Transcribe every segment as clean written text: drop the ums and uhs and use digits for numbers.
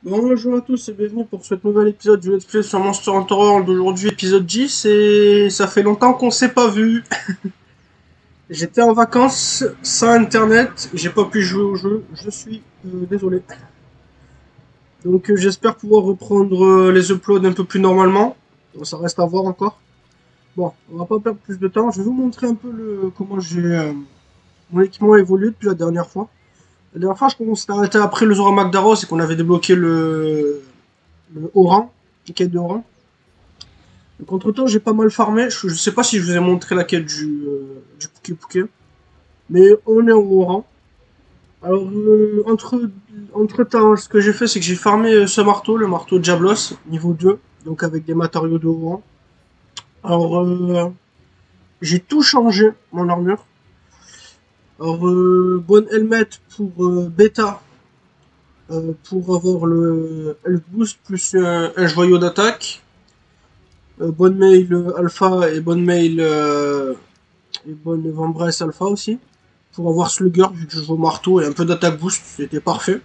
Bonjour à tous et bienvenue pour ce nouvel épisode du Let's Play sur Monster Hunter World. Aujourd'hui épisode 10 et ça fait longtemps qu'on s'est pas vu. J'étais en vacances sans internet, j'ai pas pu jouer au jeu, je suis désolé. Donc j'espère pouvoir reprendre les uploads un peu plus normalement. Bon, ça reste à voir encore. Bon, on va pas perdre plus de temps, je vais vous montrer un peu comment mon équipement a évolué depuis la dernière fois. La dernière fois, je pense qu'on s'était arrêté après le Zora Magdaros et qu'on avait débloqué le haut rang, le quête de haut rang. Donc entre temps j'ai pas mal farmé, je sais pas si je vous ai montré la quête du Pouké Pouké, mais on est en haut rang. Alors entre temps ce que j'ai fait c'est que j'ai farmé ce marteau, le marteau Diablos, niveau 2, donc avec des matériaux de haut rang. Alors j'ai tout changé, mon armure. Alors bonne helmet pour bêta, pour avoir le health boost plus un joyau d'attaque. Bonne mail alpha et bonne mail et bonne Vambrace alpha aussi. Pour avoir Slugger, vu que je joue au marteau et un peu d'attaque boost, c'était parfait.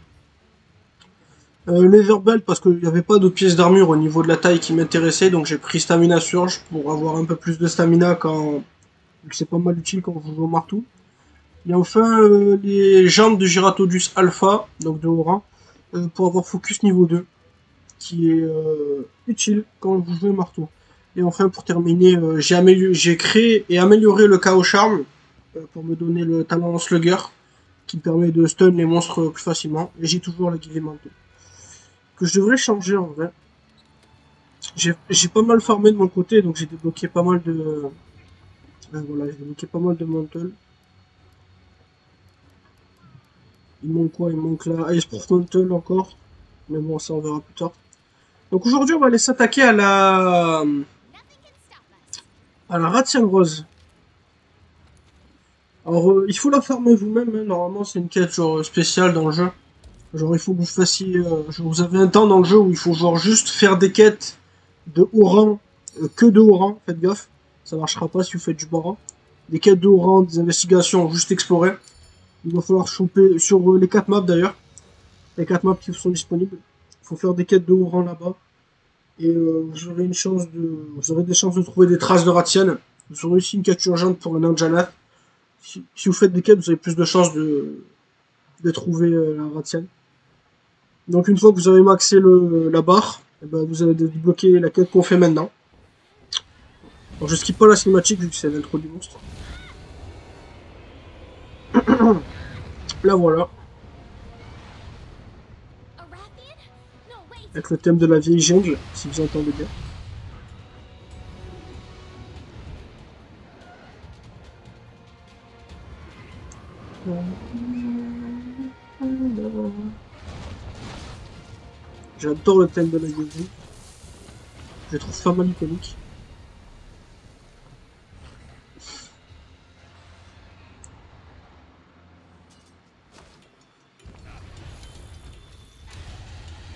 Leverbelt parce qu'il n'y avait pas de pièces d'armure au niveau de la taille qui m'intéressait, donc j'ai pris Stamina Surge pour avoir un peu plus de stamina quand c'est pas mal utile quand je joue au marteau. Et enfin les jambes de Giratodus Alpha, donc de haut rang, pour avoir focus niveau 2, qui est utile quand vous jouez au marteau. Et enfin pour terminer, j'ai créé et amélioré le Chaos Charm pour me donner le talent Slugger qui me permet de stun les monstres plus facilement. Et j'ai toujours la guillemette manteau. Que je devrais changer en vrai. J'ai pas mal farmé de mon côté, donc j'ai débloqué pas mal de... voilà, j'ai débloqué pas mal de mantle. Il manque quoi? Il manque la Ice Proof Mantle encore. Mais bon, ça on verra plus tard. Donc aujourd'hui on va aller s'attaquer à la Ratian Rose. Alors il faut la farmer vous-même, hein. Normalement c'est une quête genre spéciale dans le jeu. Genre il faut que vous fassiez... vous avez un temps dans le jeu où il faut genre juste faire des quêtes de haut rang, que de haut rang, faites gaffe. Ça marchera pas si vous faites du bas rang. Des quêtes de haut rang, des investigations, juste explorer. Il va falloir choper sur les 4 maps d'ailleurs. Les 4 maps qui sont disponibles. Il faut faire des quêtes de haut rang là-bas. Et vous aurez vous aurez des chances de trouver des traces de Ratian. Vous aurez aussi une quête urgente pour un Anjanath. Si vous faites des quêtes, vous avez plus de chances de trouver la Ratian. Donc une fois que vous avez maxé la barre, eh ben, vous allez débloquer la quête qu'on fait maintenant. Alors je skip pas la cinématique vu que c'est l'intro du monstre. Là voilà, avec le thème de la vieille jungle, si vous entendez bien. J'adore le thème de la vieille jungle. Je le trouve pas mal iconique.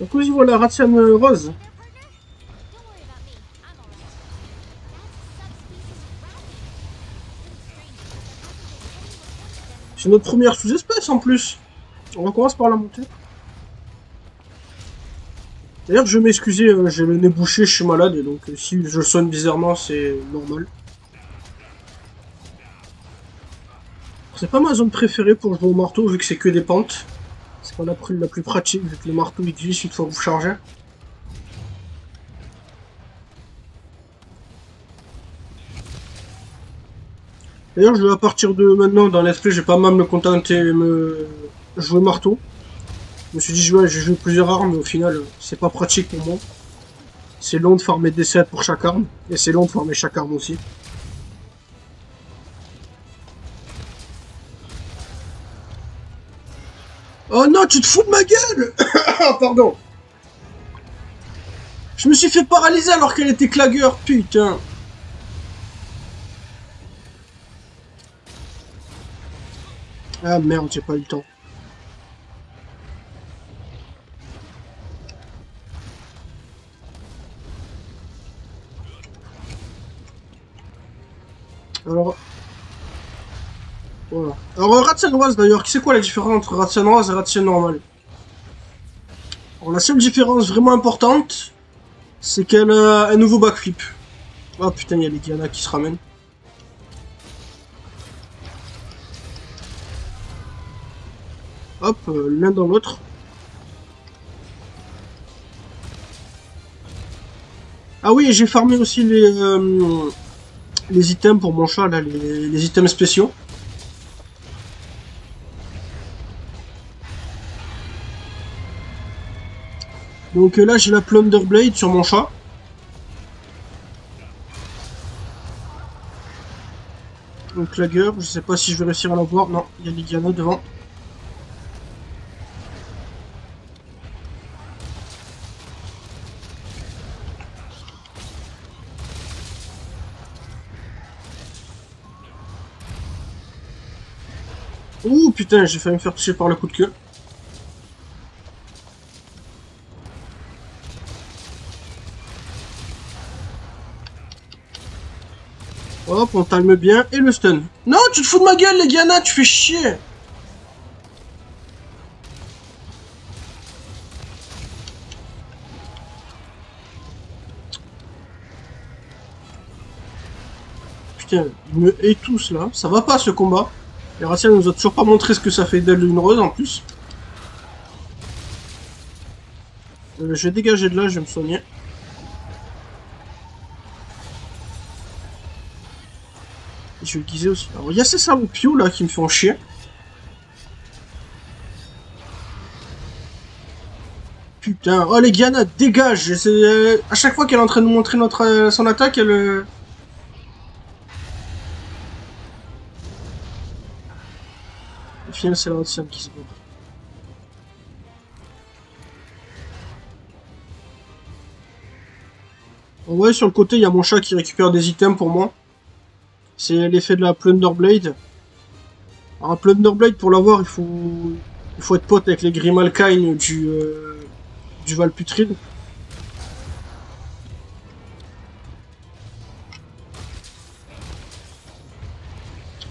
Donc aussi voilà, Ratian Rose. C'est notre première sous-espèce en plus. On commence par la montée. D'ailleurs, je vais m'excuser, j'ai le nez bouché, je suis malade, et donc si je sonne bizarrement, c'est normal. C'est pas ma zone préférée pour jouer au marteau, vu que c'est que des pentes. C'est pas la plus pratique, vu que le marteau il glisse une fois que vous chargez. D'ailleurs, à partir de maintenant, dans l'esprit, je vais pas mal me contenter et me jouer marteau. Je me suis dit, ouais, j'ai joué plusieurs armes, mais au final, c'est pas pratique pour moi. C'est long de farmer des sets pour chaque arme, et c'est long de farmer chaque arme aussi. Oh non, tu te fous de ma gueule! Ah, pardon. Je me suis fait paralyser alors qu'elle était clagueur, putain. Ah merde, j'ai pas eu le temps. Alors... Voilà. Alors, Ratian Rose d'ailleurs, c'est quoi la différence entre Ratian Rose et Ratian normal? Alors, la seule différence vraiment importante, c'est qu'elle a un nouveau backflip. Oh putain, il y a les Diana qui se ramènent. Hop, l'un dans l'autre. Ah oui, et j'ai farmé aussi les items pour mon chat, là, les items spéciaux. Donc là, j'ai la Plunder Blade sur mon chat. Donc Clagger, je sais pas si je vais réussir à l'avoir. Non, il y a Ligiana devant. Ouh putain, j'ai failli me faire toucher par le coup de queue. Hop, on calme bien. Et le stun. Non, tu te fous de ma gueule, Ligiana, tu fais chier. Putain, ils me haït tous là. Ça va pas ce combat. Et Ratia nous a toujours pas montré ce que ça fait d'elle une rose en plus. Je vais dégager de là, je vais me soigner. Et je vais le guiser aussi. Alors, il y a ces salopios là qui me font chier. Putain, oh les Giana, dégage! À chaque fois qu'elle est en train de nous montrer son attaque, elle. Au final, c'est la Ratia qui se bat. Ouais, sur le côté, il y a mon chat qui récupère des items pour moi. C'est l'effet de la Plunder Blade. Alors, la Plunder Blade, pour l'avoir, il faut être pote avec les Grimalkine du Valputride.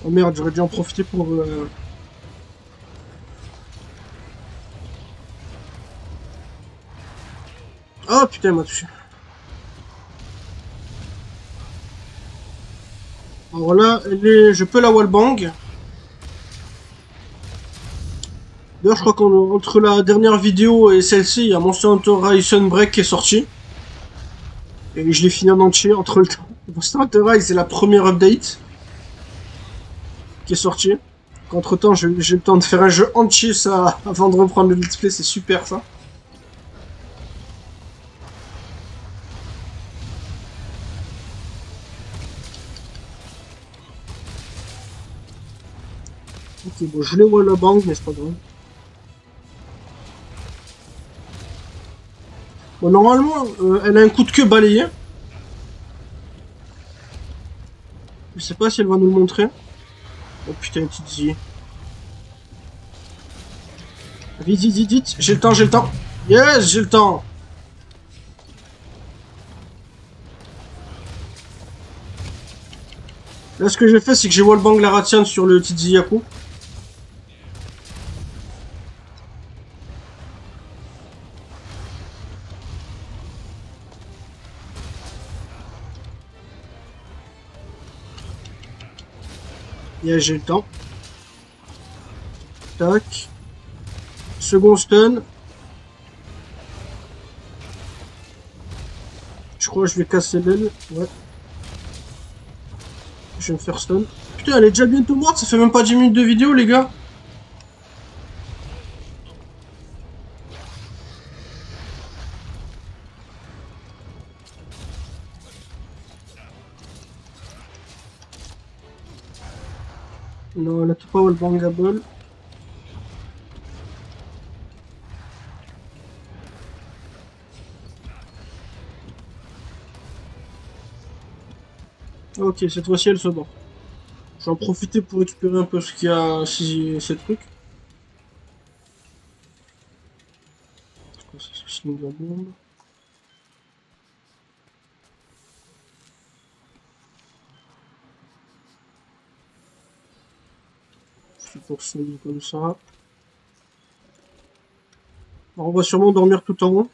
Oh merde, j'aurais dû en profiter pour. Oh putain, elle m'a touché. Alors là, je peux la wallbang. D'ailleurs, je crois qu'entre la dernière vidéo et celle-ci, il y a Monster Hunter Rise Sunbreak qui est sorti. Et je l'ai fini en entier entre le temps. Monster Hunter Rise, c'est la première update qui est sortie. Entre temps, j'ai le temps de faire un jeu entier ça avant de reprendre le let's play, c'est super ça. Ok, bon, je l'ai wallbang, mais c'est pas grave. Bon, normalement, elle a un coup de queue balayé. Je sais pas si elle va nous le montrer. Oh putain, une petite zie. Vite, vite, vite, vite. J'ai le temps, j'ai le temps. Yes, j'ai le temps. Là, ce que j'ai fait, c'est que j'ai wallbang la Ratian sur le Tiziyaku. Yes, j'ai le temps. Tac. Second stun. Je crois que je vais casser l'aile. Ouais. Je vais me faire stun. Putain, elle est déjà bientôt morte, ça fait même pas 10 minutes de vidéo, les gars. Non, elle a tout pas wallbangable. Ok, cette fois-ci, elle se bat. Je vais en profiter pour récupérer un peu ce qu'il y a si ces trucs. C'est quoi ça, c'est signe de la bombe. Je suis pour soigner comme ça. Alors, on va sûrement dormir tout en haut.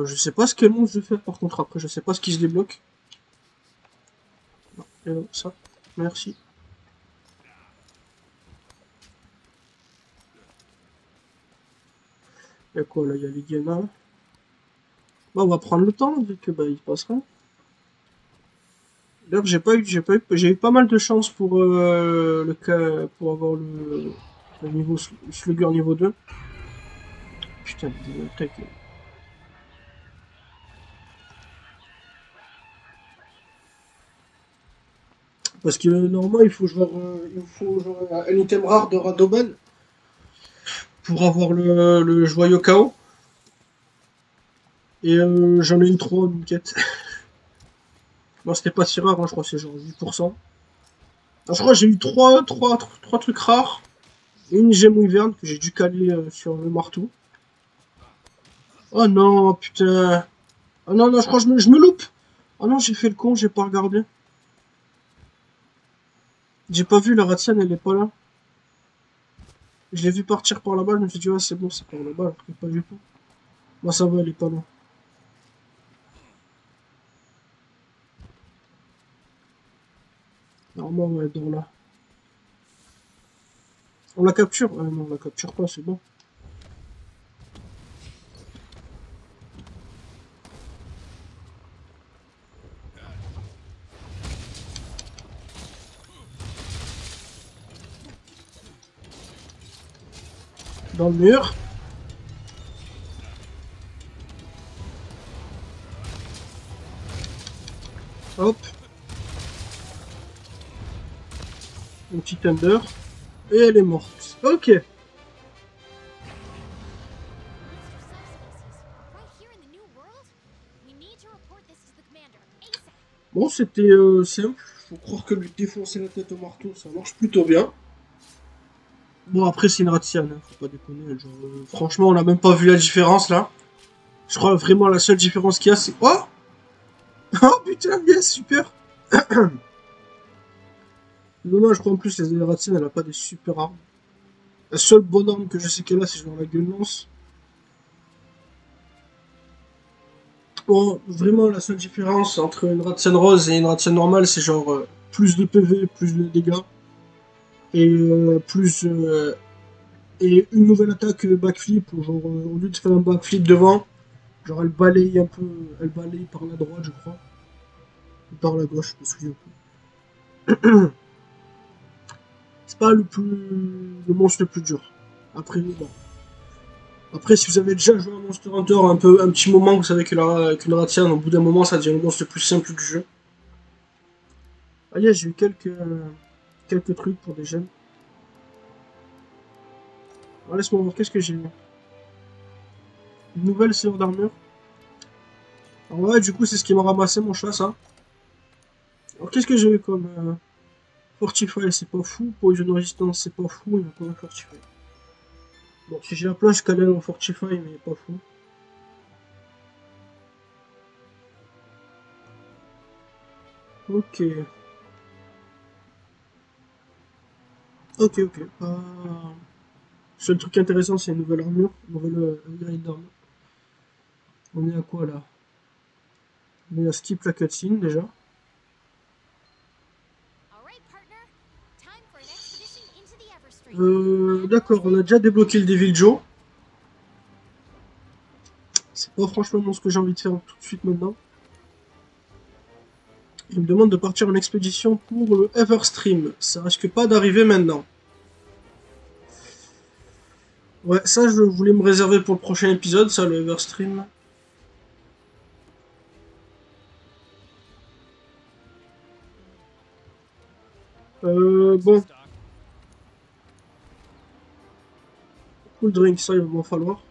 Je sais pas ce qu'est le monstre je fais par contre après, je sais pas ce qui se débloque. Non, et non, ça. Merci. Il y a quoi là? Il y a les gamins. Bah, on va prendre le temps vu que bah il passera. D'ailleurs j'ai eu pas mal de chance pour le cas pour avoir le niveau slugger niveau 2. Putain, il attaque. Parce que normalement il faut genre un item rare de Radoban pour avoir le joyau chaos. Et j'en ai eu 3 une quête. Non, c'était pas si rare, hein, je crois que c'est genre 8%. Alors, je crois que j'ai eu 3 trucs rares. Et une gemme wyvern que j'ai dû caler sur le marteau. Oh non, putain. Oh non, non, je crois que je me loupe. Oh non, j'ai fait le con, j'ai pas regardé. J'ai pas vu, la ratienne, elle est pas là. Je l'ai vu partir par là-bas, je me suis dit, ouais, c'est bon, c'est par là-bas, alors que pas du tout. Moi, ça va, elle est pas loin. Normalement, ouais, dans là. On la capture? Non, on la capture pas, c'est bon. Dans le mur. Hop. Un petit thunder. Et elle est morte. Ok. Bon, c'était simple. Faut croire que lui défoncer la tête au marteau, ça marche plutôt bien. Bon, après, c'est une Ratian, hein, faut pas déconner. Genre, franchement, on a même pas vu la différence là. Je crois vraiment la seule différence qu'il y a, c'est. Oh! Oh putain, yes, super! Dommage, je crois en plus, les Ratian, elle a pas des super armes. La seule bonne arme que je sais qu'elle a, c'est genre la gueule lance. Bon, vraiment, la seule différence entre une Ratian rose et une Ratian normale, c'est genre plus de PV, plus de dégâts. Et plus. Et une nouvelle attaque backflip, où genre, au lieu de faire un backflip devant, genre elle balaye un peu, elle balaye par la droite, je crois. Ou par la gauche, je me souviens plus. C'est pas le monstre le plus dur. Après, bon. Après, si vous avez déjà joué à Monster Hunter un petit moment, vous savez qu'une Ratian, au bout d'un moment, ça devient le monstre le plus simple du jeu. Ah, yeah, j'ai eu quelques trucs pour des gemmes. Alors, laisse-moi voir, qu'est-ce que j'ai eu? Une nouvelle serrure d'armure. Alors, ouais, du coup, c'est ce qui m'a ramassé mon chat, ça. Alors, qu'est-ce que j'ai eu comme. Fortify, c'est pas fou. Poison Resistance, c'est pas fou. Il y a pas un Fortify. Bon, si j'ai la place, je calais en Fortify, mais pas fou. Ok. Ok, ok. Seul truc intéressant, c'est une nouvelle armure. Une nouvelle grille d'armure. On est à quoi là? On est à skip la cutscene déjà. D'accord, on a déjà débloqué le Devil Joe. C'est pas franchement ce que j'ai envie de faire tout de suite maintenant. Il me demande de partir en expédition pour le Everstream. Ça risque pas d'arriver maintenant. Ouais, ça je voulais me réserver pour le prochain épisode, ça, le Everstream. Bon. Cool drink, ça il va m'en falloir.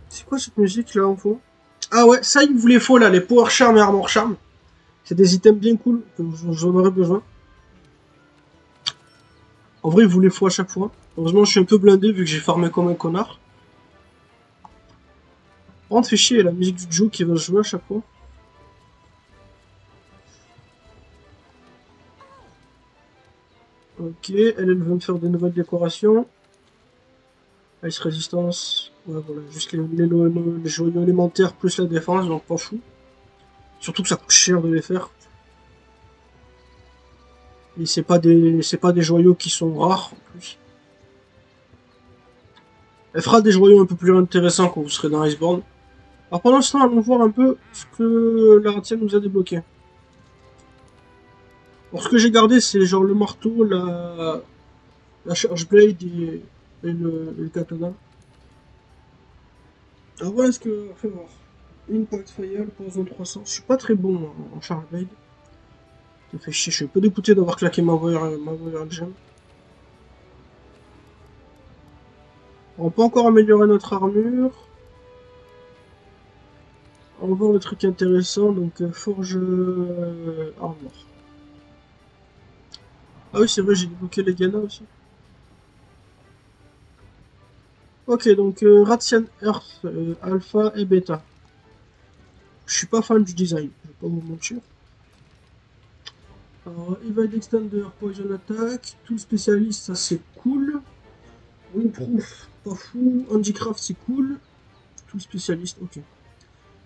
C'est quoi cette musique là en fond? Ah ouais, ça il vous les faut là, les Power Charm et Armor Charm. C'est des items bien cool, que j'en aurais besoin. En vrai, il vous les faut à chaque fois. Heureusement, je suis un peu blindé vu que j'ai farmé comme un connard. Par contre, fait chier, la musique du Joe qui va se jouer à chaque fois. Ok, elle veut me faire de nouvelles décorations. Ice résistance. Ouais, voilà, juste les joyaux élémentaires plus la défense, donc pas fou. Surtout que ça coûte cher de les faire. Et c'est pas des joyaux qui sont rares en plus. Elle fera des joyaux un peu plus intéressants quand vous serez dans Iceborne. Alors pendant ce temps, allons voir un peu ce que la Ratienne nous a débloqué. Alors ce que j'ai gardé, c'est genre le marteau, la charge blade et le katana. Alors voilà ce que... Fais voir. Impact Fire, Poison 300. Je suis pas très bon en charge blade. Ça fait chier, je suis un peu dégoûté d'avoir claqué ma Warrior Gem. On peut encore améliorer notre armure. On va voir le truc intéressant, donc forge armor. Ah oui, c'est vrai, j'ai débloqué les Ghana aussi. Ok, donc Ratian Earth, Alpha et Beta. Je suis pas fan du design, je vais pas vous mentir. Alors, Evade Extender, Poison Attack, tout spécialiste, ça c'est cool. Windproof, pas fou. Handicraft, c'est cool. Tout spécialiste, ok.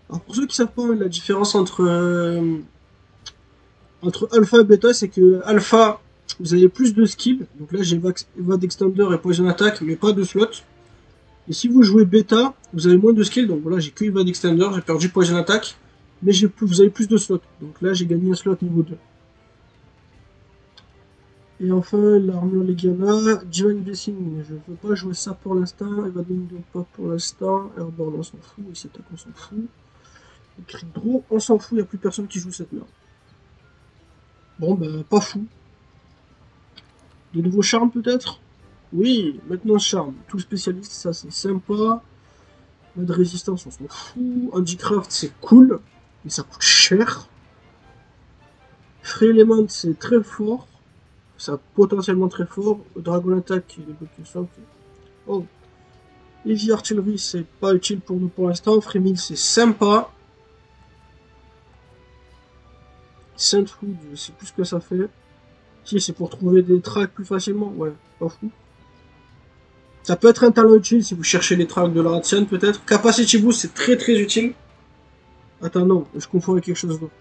Alors pour ceux qui savent pas la différence entre Alpha et Beta, c'est que Alpha, vous avez plus de skills. Donc là, j'ai Evade Extender et Poison Attack, mais pas de slot. Et si vous jouez Beta, vous avez moins de skills. Donc voilà, j'ai que Evade Extender, j'ai perdu Poison Attack, mais vous avez plus de slots. Donc là, j'ai gagné un slot niveau 2. Et enfin, l'armure Legiana, Divine Blessing, je veux pas jouer ça pour l'instant. Evading pas pour l'instant. Airborne, on s'en fout. Et Attack, on s'en fout. Et Crit Draw, on s'en fout, il n'y a plus personne qui joue cette merde. Bon, ben, pas fou. De nouveaux charmes peut-être. Oui, maintenant charme. Tout spécialiste, ça c'est sympa. Mode résistance, on s'en fout. Handicraft, c'est cool, mais ça coûte cher. Free Element, c'est très fort. C'est potentiellement très fort. Dragon Attack, il est bloqué ça. Okay. Oh. Heavy Artillery, c'est pas utile pour nous pour l'instant. Free Mill, c'est sympa. Saintwood, je sais plus ce que ça fait. Si, c'est pour trouver des tracks plus facilement. Ouais, pas fou. Ça peut être un talent utile si vous cherchez les tracks de la Ratian, peut-être. Capacity Boost, c'est très très utile. Attends, non, je confonds avec quelque chose d'autre.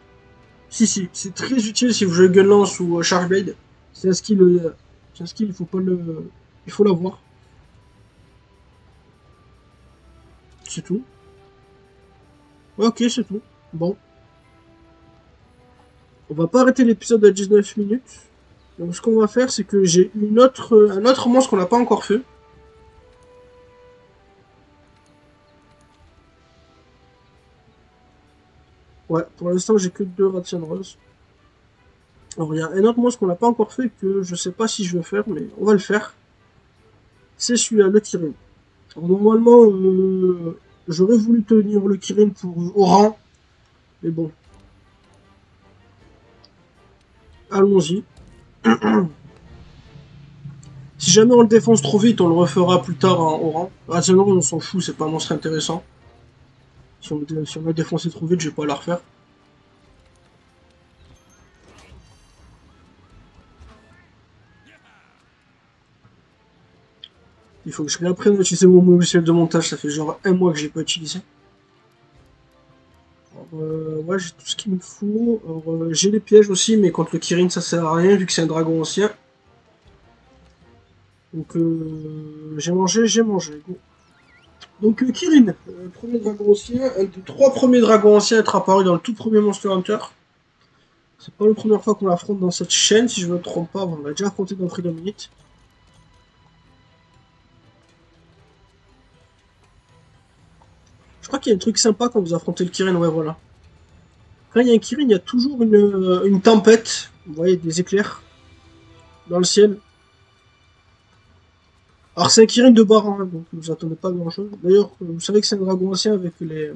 Si, c'est très utile si vous jouez Gunlance ou Charge Blade. C'est un skill, il faut pas le... Il faut l'avoir. C'est tout. Ouais, ok, c'est tout. Bon. On va pas arrêter l'épisode à 19 minutes. Donc ce qu'on va faire, c'est que j'ai un autre monstre qu'on n'a pas encore fait. Ouais, pour l'instant j'ai que 2 Ratian Rose. Alors il y a un autre monstre qu'on n'a pas encore fait que je sais pas si je vais faire, mais on va le faire. C'est celui-là, le Kirin. Alors normalement, j'aurais voulu tenir le Kirin pour Oran, mais bon. Allons-y. Si jamais on le défonce trop vite, on le refera plus tard en Oran. Ratian Rose, on s'en fout, c'est pas un monstre intéressant. Si on l'a défoncé trop vite, je vais pas la refaire. Il faut que je réapprenne à utiliser mon logiciel de montage, ça fait genre un mois que j'ai pas utilisé. Ouais, j'ai tout ce qu'il me faut. J'ai les pièges aussi, mais contre le Kirin ça sert à rien vu que c'est un dragon ancien. Donc j'ai mangé, go. Donc Kirin, premier dragon ancien, un des 3 premiers dragons anciens à être apparu dans le tout premier Monster Hunter. C'est pas la première fois qu'on l'affronte dans cette chaîne, si je me trompe pas, on l'a déjà affronté dans Freedom Unit. Je crois qu'il y a un truc sympa quand vous affrontez le Kirin, ouais voilà. Quand il y a un Kirin, il y a toujours une tempête, vous voyez, des éclairs dans le ciel. Alors c'est un Kirin de Baran, hein, donc vous attendez pas grand chose. D'ailleurs, vous savez que c'est un dragon ancien avec les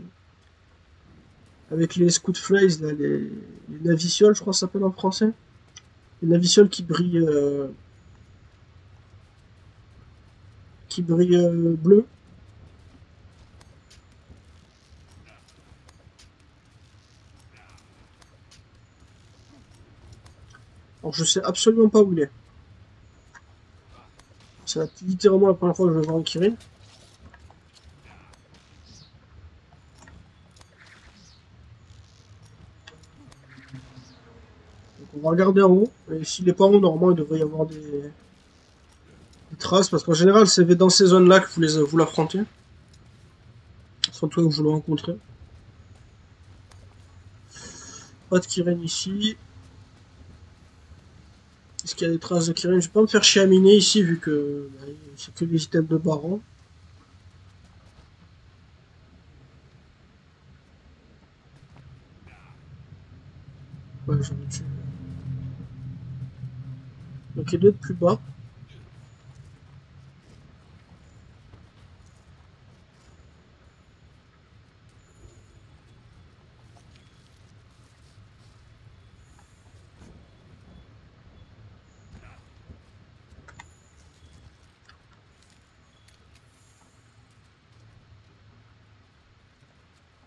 Scout Phrase, là, les Navicioles, je crois que ça s'appelle en français. Les Navicioles qui brillent bleu. Alors je sais absolument pas où il est. C'est littéralement la première fois que je vais voir un Kirin. Donc on va regarder en haut. Et s'il est pas en haut, normalement il devrait y avoir des traces. Parce qu'en général, c'est dans ces zones-là que vous l'affrontez. Surtout que vous le rencontrez. Pas de Kirin ici. Est-ce qu'il y a des traces de Kirin? Je vais pas me faire chier à miner ici vu que c'est que des items de baron. Ouais, j'en ai tué. Donc il y a d'autres plus bas.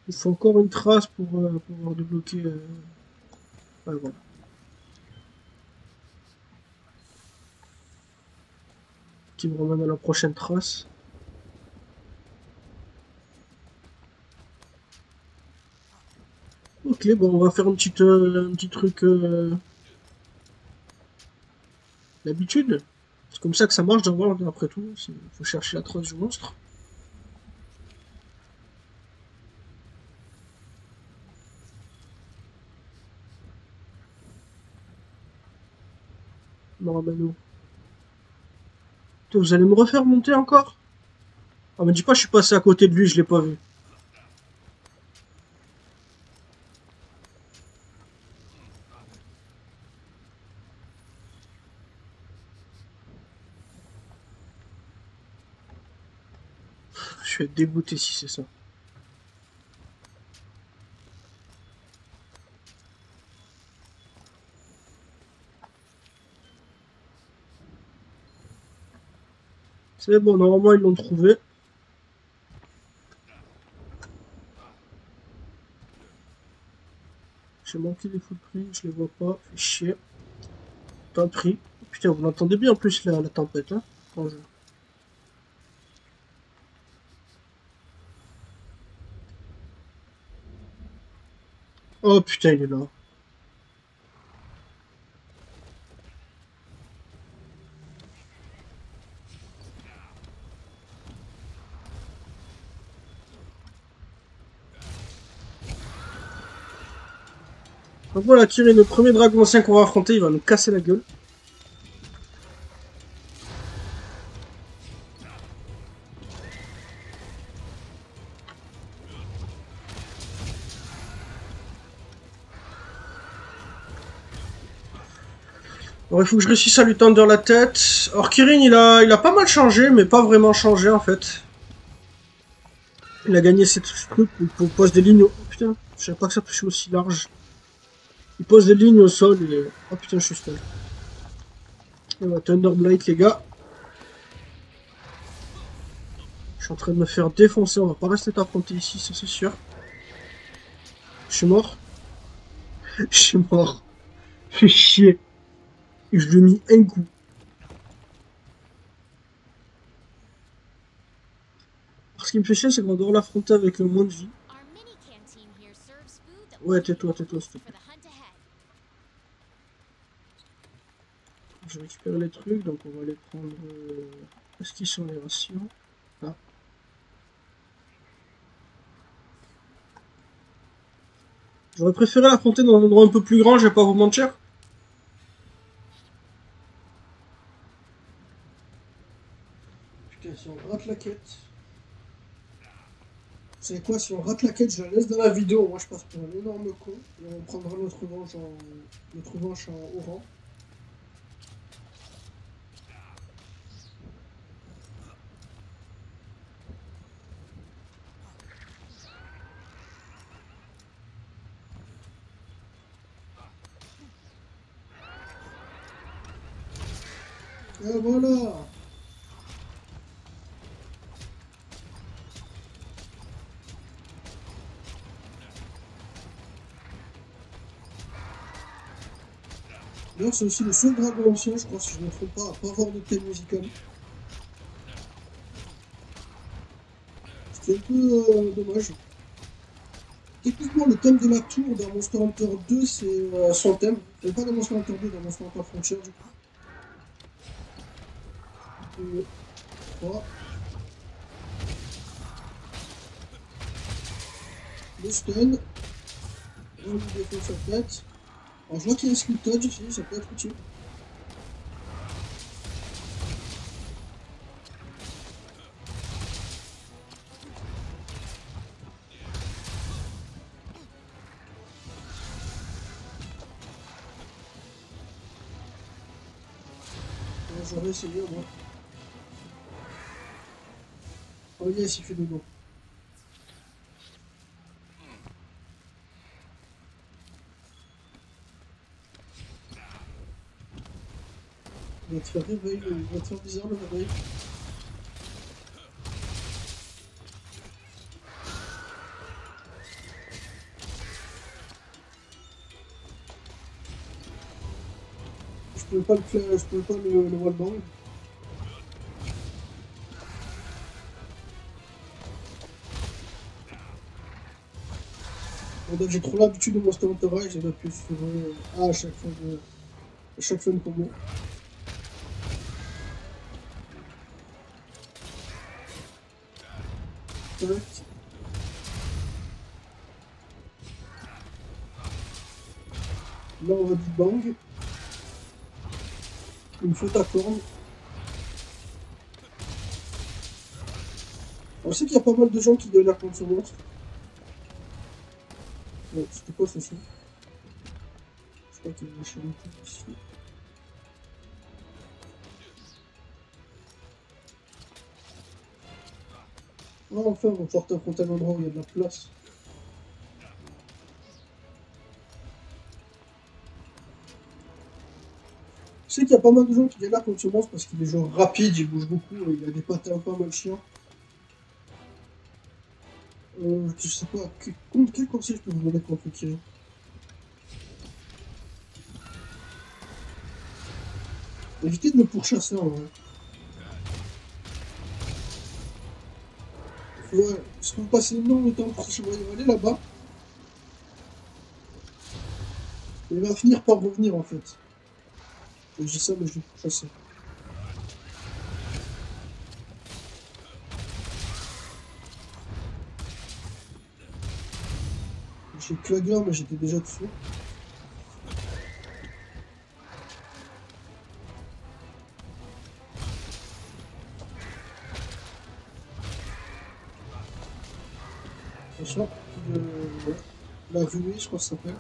Il faut encore une trace pour pouvoir débloquer. Ouais, voilà. Qui me ramène à la prochaine trace. Ok, bon, on va faire un petit truc d'habitude. C'est comme ça que ça marche d'avoir, après tout. Il faut chercher la trace du monstre. Non, ramène où? Putain, vous allez me refaire monter encore? Ah, me dis pas, je suis passé à côté de lui, je l'ai pas vu. Je vais être dégoûté si c'est ça. C'est bon, normalement ils l'ont trouvé. J'ai manqué les footprints, je les vois pas, fait chier. Tant pis. Putain, vous l'entendez bien en plus la tempête, hein, quand je... Oh putain, il est là. Donc voilà, tirer le premier dragon ancien qu'on va affronter, il va nous casser la gueule. Alors il faut que je réussisse à lui tendre la tête. Alors Kirin il a pas mal changé, mais pas vraiment changé en fait. Il a gagné cette truc où il pose des lignes au... Oh, putain, je savais pas que ça touchait aussi large. Il pose des lignes au sol et... Oh putain, je suis stun. Et voilà, Thunderblight les gars. Je suis en train de me faire défoncer, on va pas rester affronté ici, ça c'est sûr. Je suis mort. Je suis mort. Fais chier. Et je lui ai mis un coup. Alors, ce qui me fait chier, c'est qu'on va devoir l'affronter avec le moins de vie. Ouais, tais-toi, s'il te plaît. Je vais récupérer les trucs, donc on va les prendre... Est-ce qu'ils sont les rations? Ah. J'aurais préféré l'affronter dans un endroit un peu plus grand, je vais pas vous mentir. Putain, si on rate la quête... Vous savez quoi, si on rate la quête, je la laisse dans la vidéo. Moi, je passe pour un énorme con. Et on prendra notre revanche en oran. Et voilà. D'ailleurs, c'est aussi le seul dragon ancien, je crois, si je ne me trompe pas, à pas avoir de thème musical. C'est un peu dommage. Techniquement, le thème de la tour dans Monster Hunter 2, c'est son thème. Et pas dans Monster Hunter 2, dans Monster Hunter Frontier, du coup. 2, 3. Le stun. On lui défonce sa tête. Alors, je vois qu'il y a un skill touch ici, ça peut être utile. J'aurais essayé, moi. Oh yes, il fait de l'eau. Il va te faire réveil, il va te faire bizarre le réveil. Je pouvais pas le faire, je pouvais pas le wallbang. Donc j'ai trop l'habitude de Monster Hunter Rise, j'ai appuyer sur A à chaque fois de combo. Tac. Là on va du bang. Une faute à corne. On sait qu'il y a pas mal de gens qui galèrent contre ce monstre. Bon, c'était quoi ce son? Je crois qu'il y a une chaîne ici. Ah, enfin, on va pouvoir t'affronter à un endroit où il y a de la place. Je sais qu'il y a pas mal de gens qui galèrent contre ce monstre parce qu'il est genre rapide, il bouge beaucoup, il a des patins pas mal chiants. Je sais pas, contre quel conseil je peux vous donner contre Kiri? Évitez de le pourchasser en vrai. Ouais, parce que vous passez énormément de temps pour se aller là-bas, et il va finir par revenir en fait. Et je dis ça, mais je vais pourchasser. J'ai Clagger, mais j'étais déjà dessus. Attention, ouais, la vue, je crois que ça s'appelle.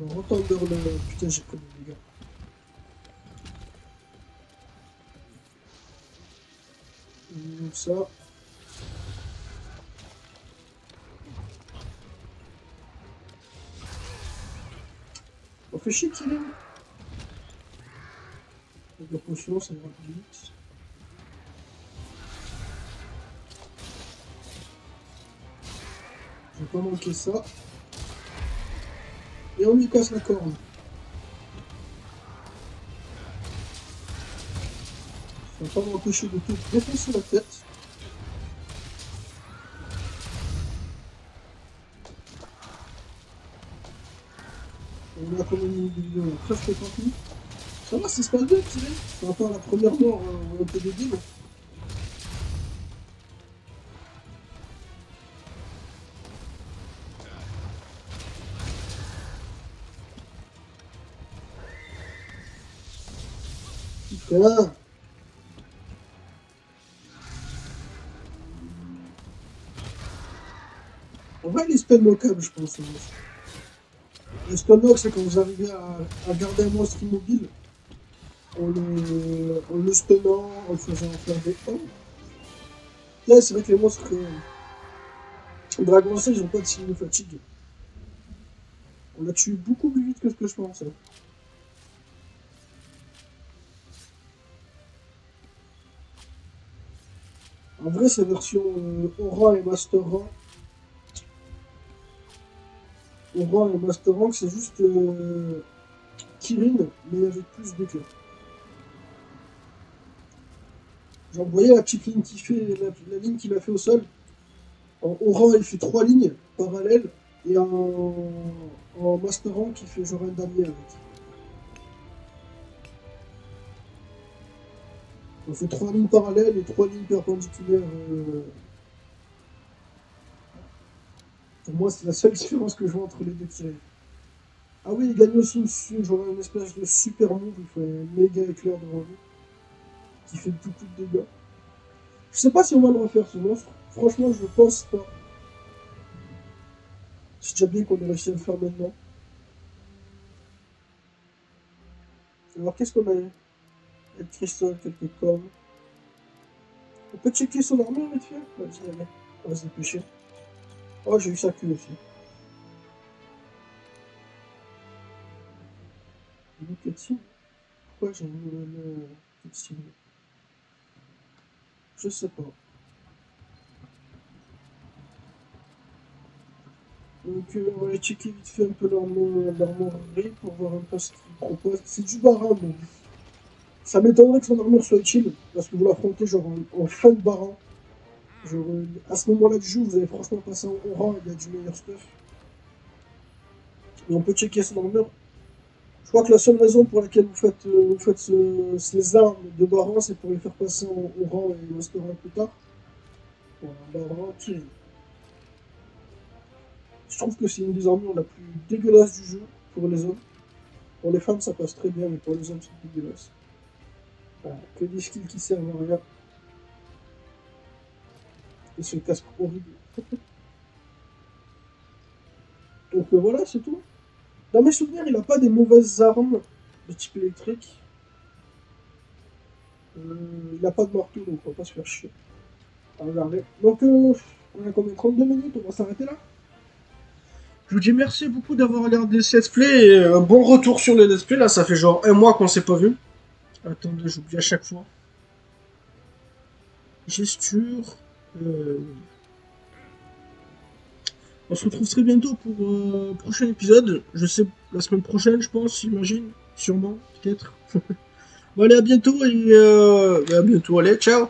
On retombe vers le... Putain, j'ai pris des dégâts. Ça. On fait chier qu'il est. Avec la potion, ça va plus vite. Je vais pas manquer ça. Et on lui casse la corne. Ça va pas m'empêcher de tout défoncer la tête. On a combien de minutes de vidéo là? Presque 30 minutes. Ça va, ça se passe bien, Tiré. C'est encore la première mort en TDD. Putain. En vrai, il est stun lockable, je pense. Le stun lock, c'est quand vous arrivez à garder un monstre immobile en le stunnant, en le faisant faire des hommes. Là, c'est vrai que les monstres Dragon Ball, ils n'ont pas de signe de fatigue. On l'a tué beaucoup plus vite que ce que je pensais. En vrai, ces versions Aura et Master 1, Aura et Master Rank, c'est juste Kirin, mais avec plus de cœur. Genre, vous voyez la petite ligne qui fait, la ligne qu'il a fait au sol. En Aura, il fait 3 lignes parallèles, et en Master Rank, il fait genre un damier avec. On fait 3 lignes parallèles et 3 lignes perpendiculaires. Pour moi, c'est la seule différence que je vois entre les deux tirés. Ah oui, il gagne aussi genre une espèce de super move, il fait un méga éclair devant lui, qui fait beaucoup de dégâts. Je sais pas si on va le refaire ce monstre, franchement je pense pas. C'est déjà bien qu'on ait réussi à le faire maintenant. Alors qu'est-ce qu'on a eu? El cristal, quelques cornes. On peut checker son armure vite fait? Vas-y, allez, on va se dépêcher. Oh, j'ai eu sa queue aussi. Une cutscene? Pourquoi j'ai une nouvelle cutscene? Je sais pas. Donc on va aller checker vite fait un peu l'armurerie pour voir un peu ce qu'il propose. C'est du barin, donc ça m'étonnerait que son armure soit utile, parce que vous l'affrontez genre en fin de barin. Genre, à ce moment-là du jeu, vous allez franchement passer en aura, il y a du meilleur stuff. Et on peut checker son armure. Je crois que la seule raison pour laquelle vous faites ces armes de baran, c'est pour les faire passer en rang et master rang plus tard. Voilà, baran, Kirin. Je trouve que c'est une des armures la plus dégueulasse du jeu pour les hommes. Pour les femmes, ça passe très bien, mais pour les hommes, c'est dégueulasse. Voilà, que des skills qui servent à rien. Et ce casque horrible. Donc voilà, c'est tout. Dans mes souvenirs, il n'a pas des mauvaises armes de type électrique. Il n'a pas de marteau, donc on va pas se faire chier. À regarder. Donc, on a combien? 32 minutes, on va s'arrêter là. Je vous dis merci beaucoup d'avoir regardé ce let's play et bon retour sur le let's play. Là, ça fait genre un mois qu'on s'est pas vu. Attendez, j'oublie à chaque fois. Gesture. On se retrouve très bientôt pour prochain épisode. Je sais, la semaine prochaine, je pense, j'imagine. Sûrement, peut-être. Bon, allez, à bientôt et à bientôt. Allez, ciao!